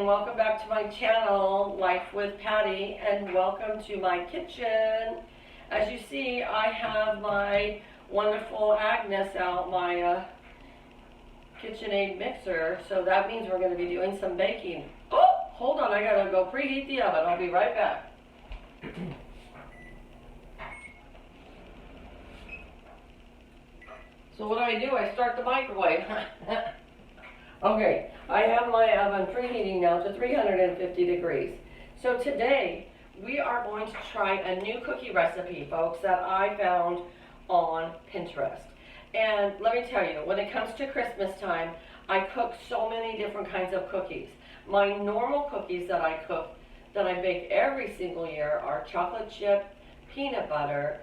and welcome back to my channel, Life with Patty, and welcome to my kitchen. As you see, I have my wonderful Agnes out, my KitchenAid mixer, so that means we're going to be doing some baking. Oh, hold on, I gotta go preheat the oven. I'll be right back. So what do? I start the microwave. Okay, I have my oven preheating now to 350 degrees. So today, we are going to try a new cookie recipe, folks, that I found on Pinterest. And let me tell you, when it comes to Christmas time, I cook so many different kinds of cookies. My normal cookies that I cook, that I bake every single year, are chocolate chip, peanut butter,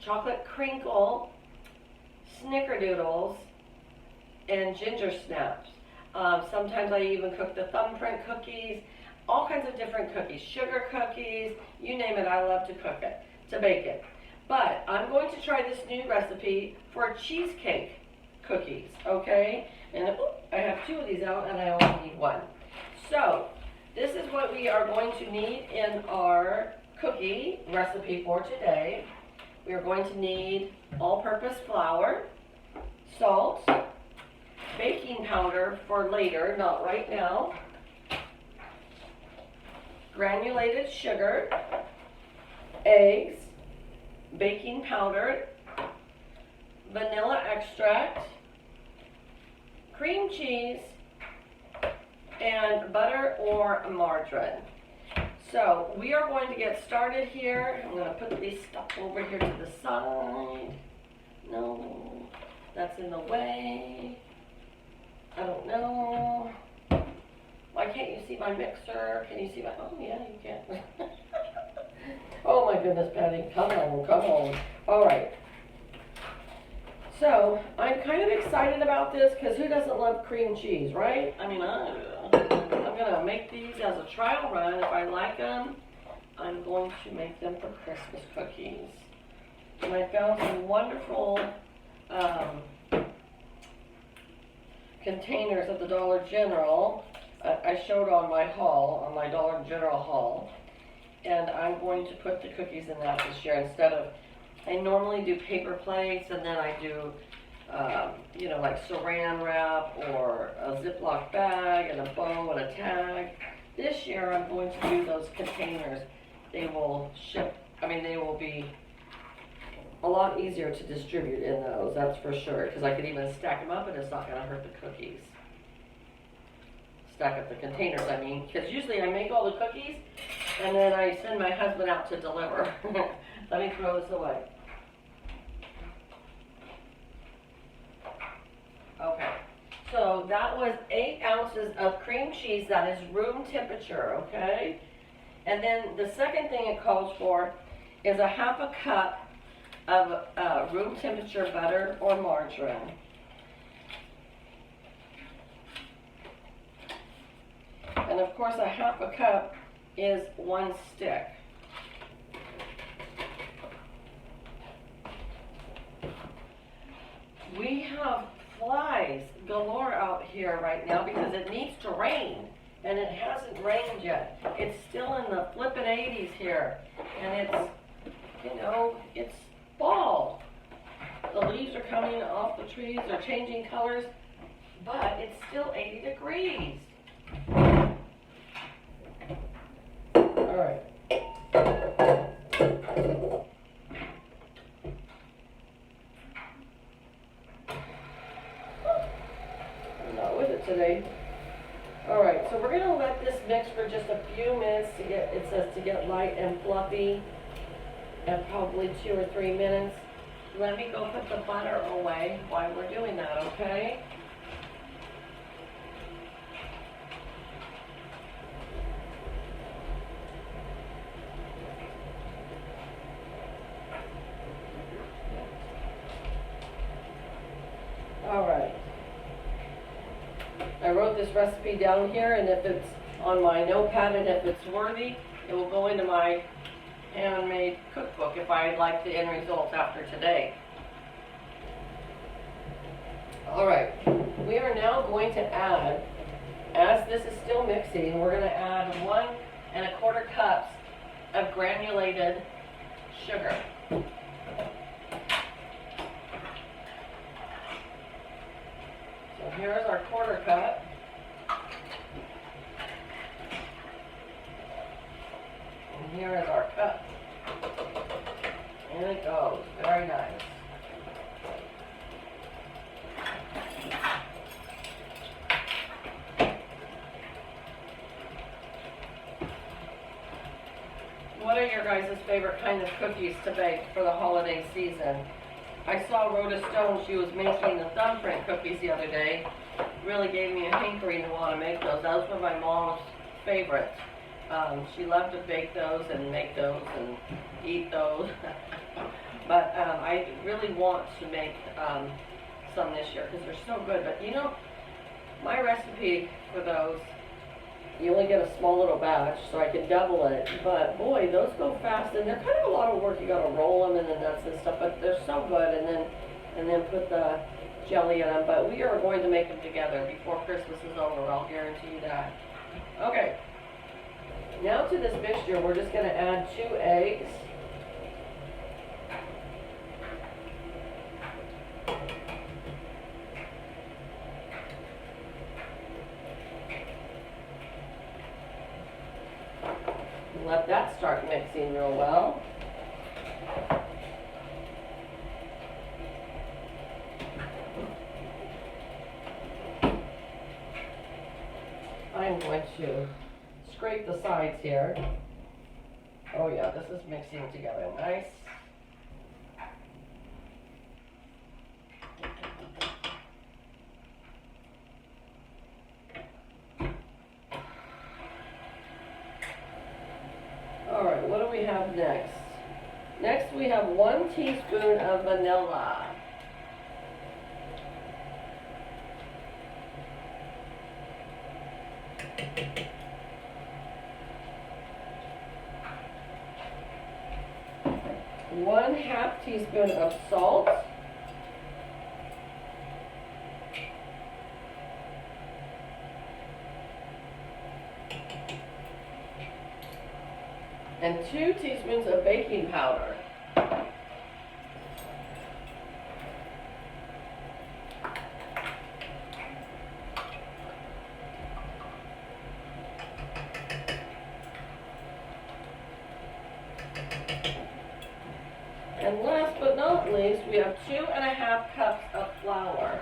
chocolate crinkle, snickerdoodles, and ginger snaps. Sometimes I even cook the thumbprint cookies, all kinds of different cookies, sugar cookies, you name it, I love to cook it, to bake it. But I'm going to try this new recipe for cheesecake cookies, okay? And I have two of these out and I only need one. So, this is what we are going to need in our cookie recipe for today. We are going to need all-purpose flour, salt, baking powder for later, not right now, granulated sugar, eggs, baking powder, vanilla extract, cream cheese, and butter or margarine. So we are going to get started here. I'm going to put these stuff over here to the side. No, that's in the way. I don't know. Why can't you see my mixer? Can you see my, oh yeah, you can. Oh my goodness, Patty, come on, come on. All right. So, I'm kind of excited about this because who doesn't love cream cheese, right? I mean, I'm going to make these as a trial run. If I like them, I'm going to make them for Christmas cookies. And I found some wonderful containers at the Dollar General. I showed on my haul, on my Dollar General haul. And I'm going to put the cookies in that this year instead of, I normally do paper plates and then I do, you know, like saran wrap or a Ziploc bag and a bow and a tag. This year I'm going to do those containers. They will ship, I mean, they will be a lot easier to distribute in those, that's for sure, because I could even stack them up and it's not going to hurt the cookies. Stack up the containers, I mean, because usually I make all the cookies and then I send my husband out to deliver. Let me throw this away. Okay, so that was 8 ounces of cream cheese that is room temperature, okay? And then the second thing it calls for is a half a cup of room temperature butter or margarine. And of course a half a cup is 1 stick. We have flies galore out here right now because it needs to rain and it hasn't rained yet. It's still in the flippin' 80s here and it's, you know, it's fall. The leaves are coming off the trees, they're changing colors, but it's still 80 degrees. Alright. I'm not with it today. Alright, so we're going to let this mix for just a few minutes to get, it says to get light and fluffy, and probably 2 or 3 minutes. Let me go put the butter away while we're doing that, okay? Alright. I wrote this recipe down here, and if it's on my notepad and if it's worthy, it will go into my handmade cookbook if I like the end result after today. Alright, we are now going to add as this is still mixing, we're going to add 1¼ cups of granulated sugar. So here's our 1/4 cup. And here is our cup. And it goes. Very nice. What are your guys' favorite kind of cookies to bake for the holiday season? I saw Rhoda Stone, she was making the thumbprint cookies the other day. Really gave me a hankering to want to make those. Those were my mom's favorites. She loved to bake those and make those and eat those. But I really want to make some this year because they're so good. But you know, my recipe for those, you only get a small little batch, so I can double it. But boy, those go fast, and they're kind of a lot of work. You got to roll them in the nuts and stuff, but they're so good. And then put the jelly in them. But we are going to make them together before Christmas is over. I'll guarantee you that. Okay. Now to this mixture, we're just going to add 2 eggs. Let that start mixing real well. I'm going to scrape the sides here. Oh yeah, this is mixing together nice. Alright, what do we have next? Next we have 1 teaspoon of vanilla. ½ teaspoon of salt. And 2 teaspoons of baking powder. And last but not least, we have 2½ cups of flour.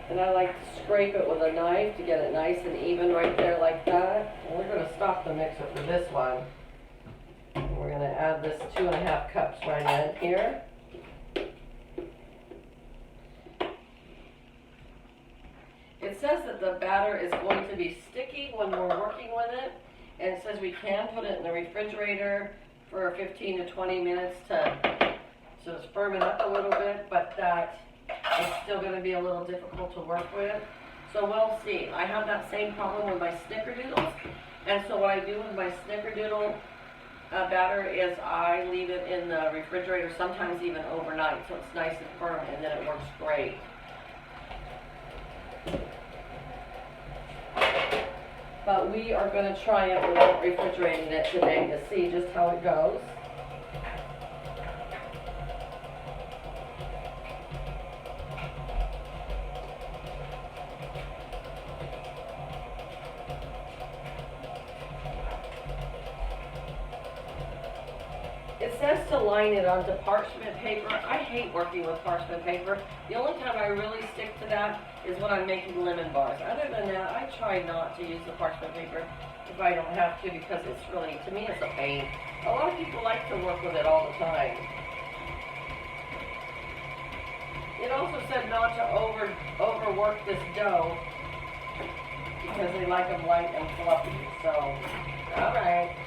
And I like to scrape it with a knife to get it nice and even right there like that. And we're going to stop the mixer for this one. And we're going to add this 2½ cups right in here. It says that the batter is going to be sticky when we're working with it. And it says we can put it in the refrigerator for 15 to 20 minutes to firm it up a little bit, but that it's still going to be a little difficult to work with. So we'll see. I have that same problem with my snickerdoodles. And so what I do with my snickerdoodle batter is I leave it in the refrigerator, sometimes even overnight, so it's nice and firm, and then it works great. But we are going to try it without refrigerating it today to see just how it goes. It says to line it onto parchment paper. I hate working with parchment paper. The only time I really stick to that is when I'm making lemon bars. Other than that, I try not to use the parchment paper if I don't have to, because it's really, to me, it's a pain. A lot of people like to work with it all the time. It also said not to overwork this dough because they like them light and fluffy. So, all right.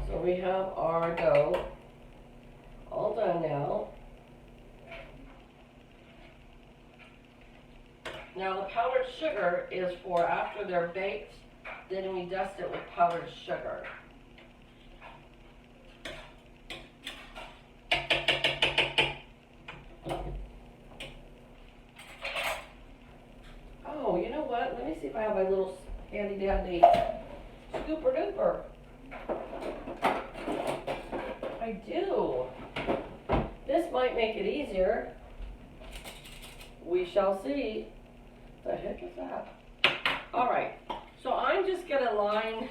So we have our dough all done now. Now the powdered sugar is for after they're baked, then we dust it with powdered sugar. Oh, you know what? Let me see if I have my little handy dandy scooper duper. I do. This might make it easier. We shall see. The heck is that? Alright, so I'm just going to line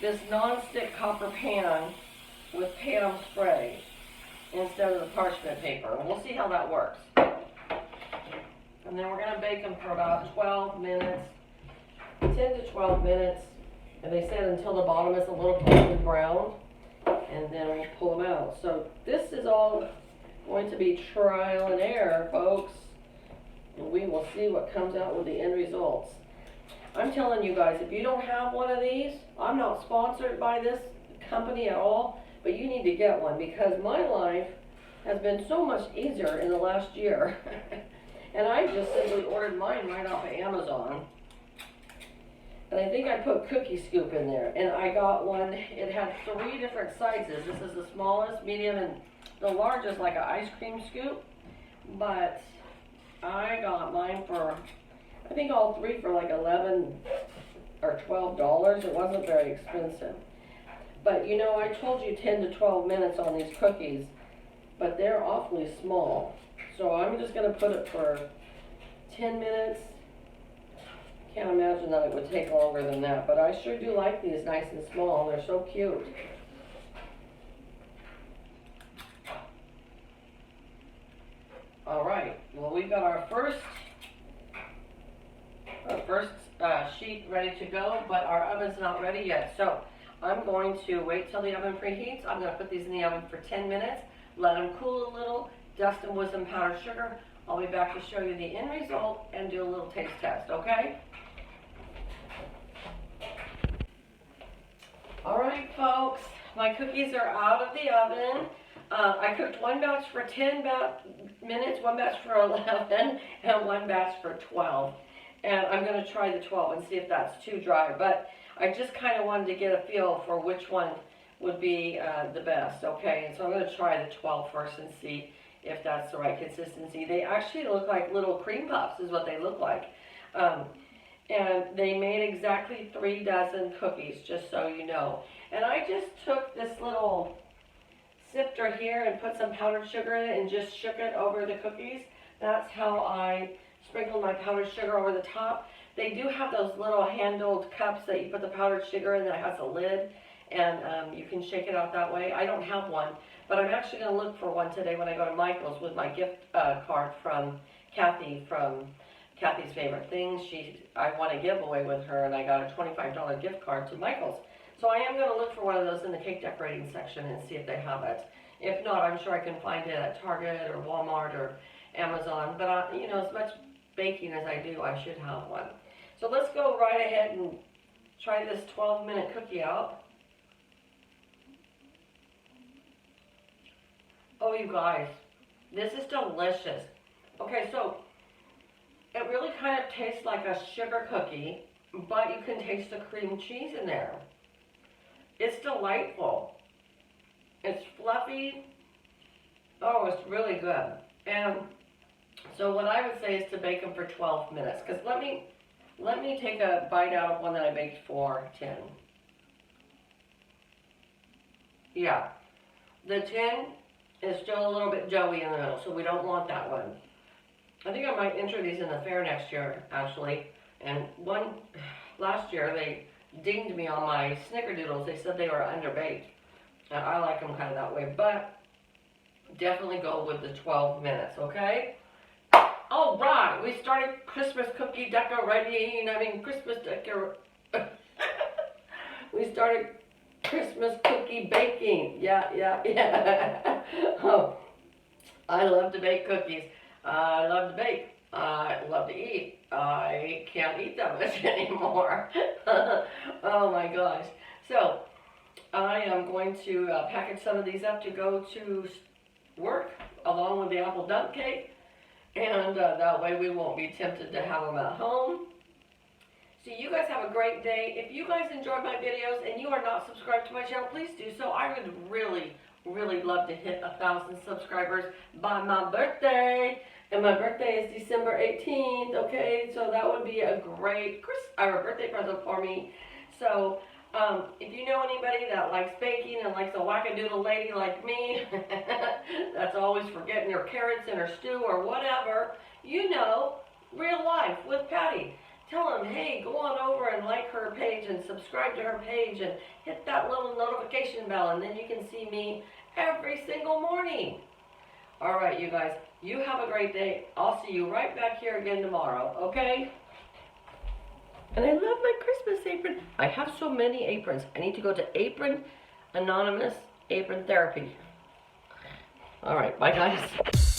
this non-stick copper pan with Pam spray instead of the parchment paper. And we'll see how that works. And then we're going to bake them for about 12 minutes, 10 to 12 minutes. And they said until the bottom is a little golden brown. And then we'll pull them out. So this is all going to be trial and error, folks. And we will see what comes out with the end results. I'm telling you guys, if you don't have one of these, I'm not sponsored by this company at all, but you need to get one because my life has been so much easier in the last year. And I just simply ordered mine right off of Amazon. And I think I put cookie scoop in there. And I got one, it had 3 different sizes. This is the smallest, medium, and the largest, like an ice cream scoop. But I got mine for, I think all 3 for like $11 or $12. It wasn't very expensive. But you know, I told you 10 to 12 minutes on these cookies, but they're awfully small. So I'm just going to put it for 10 minutes. Can't imagine that it would take longer than that, but I sure do like these nice and small. They're so cute. All right, well, we've got our first sheet ready to go, but our oven's not ready yet. So I'm going to wait till the oven preheats. I'm going to put these in the oven for 10 minutes, let them cool a little, dust them with some powdered sugar. I'll be back to show you the end result and do a little taste test, okay? All right, folks, my cookies are out of the oven. I cooked one batch for 10 minutes, one batch for 11, and one batch for 12. And I'm going to try the 12 and see if that's too dry. But I just kind of wanted to get a feel for which one would be the best, okay? And so I'm going to try the 12 first and see if that's the right consistency. They actually look like little cream puffs is what they look like. And they made exactly 3 dozen cookies, just so you know. And I just took this little sifter here and put some powdered sugar in it and just shook it over the cookies. That's how I sprinkled my powdered sugar over the top. They do have those little handled cups that you put the powdered sugar in that has a lid, and you can shake it out that way. I don't have one, but I'm actually going to look for one today when I go to Michael's with my gift card from Kathy from Kathy's Favorite Things. I won a giveaway with her, and I got a $25 gift card to Michael's. So I am going to look for one of those in the cake decorating section and see if they have it. If not, I'm sure I can find it at Target or Walmart or Amazon. But you know, as much baking as I do, I should have one. So let's go right ahead and try this 12-minute cookie out. Oh, you guys, this is delicious. Okay, so it really kind of tastes like a sugar cookie, but you can taste the cream cheese in there. It's delightful. It's fluffy. Oh, it's really good. And so what I would say is to bake them for 12 minutes. Because let me take a bite out of one that I baked for 10. Yeah. The 10 is still a little bit doughy in the middle, so we don't want that one. I think I might enter these in the fair next year, actually. And last year, they dinged me on my snickerdoodles. They said they were underbaked. And I like them kind of that way, but definitely go with the 12 minutes, okay? All right, we started Christmas cookie decorating. We started Christmas cookie baking. Yeah. Oh, I love to bake cookies. I love to bake. I love to eat. I can't eat that much anymore. Oh my gosh. So I am going to package some of these up to go to work along with the apple dump cake. and that way we won't be tempted to have them at home. So you guys have a great day. If you guys enjoyed my videos and you are not subscribed to my channel, please do so. I would really love to hit 1,000 subscribers by my birthday. And my birthday is December 18th, okay? So that would be a great birthday present for me. So if you know anybody that likes baking and likes a wackadoodle lady like me, that's always forgetting her carrots in her stew or whatever, you know, real life with Patty. Tell them, hey, go on over and like her page and subscribe to her page and hit that little notification bell, and then you can see me every single morning. All right, you guys, you have a great day. I'll see you right back here again tomorrow, okay? And I love my Christmas apron. I have so many aprons. I need to go to Apron Anonymous Apron Therapy. All right, bye, guys.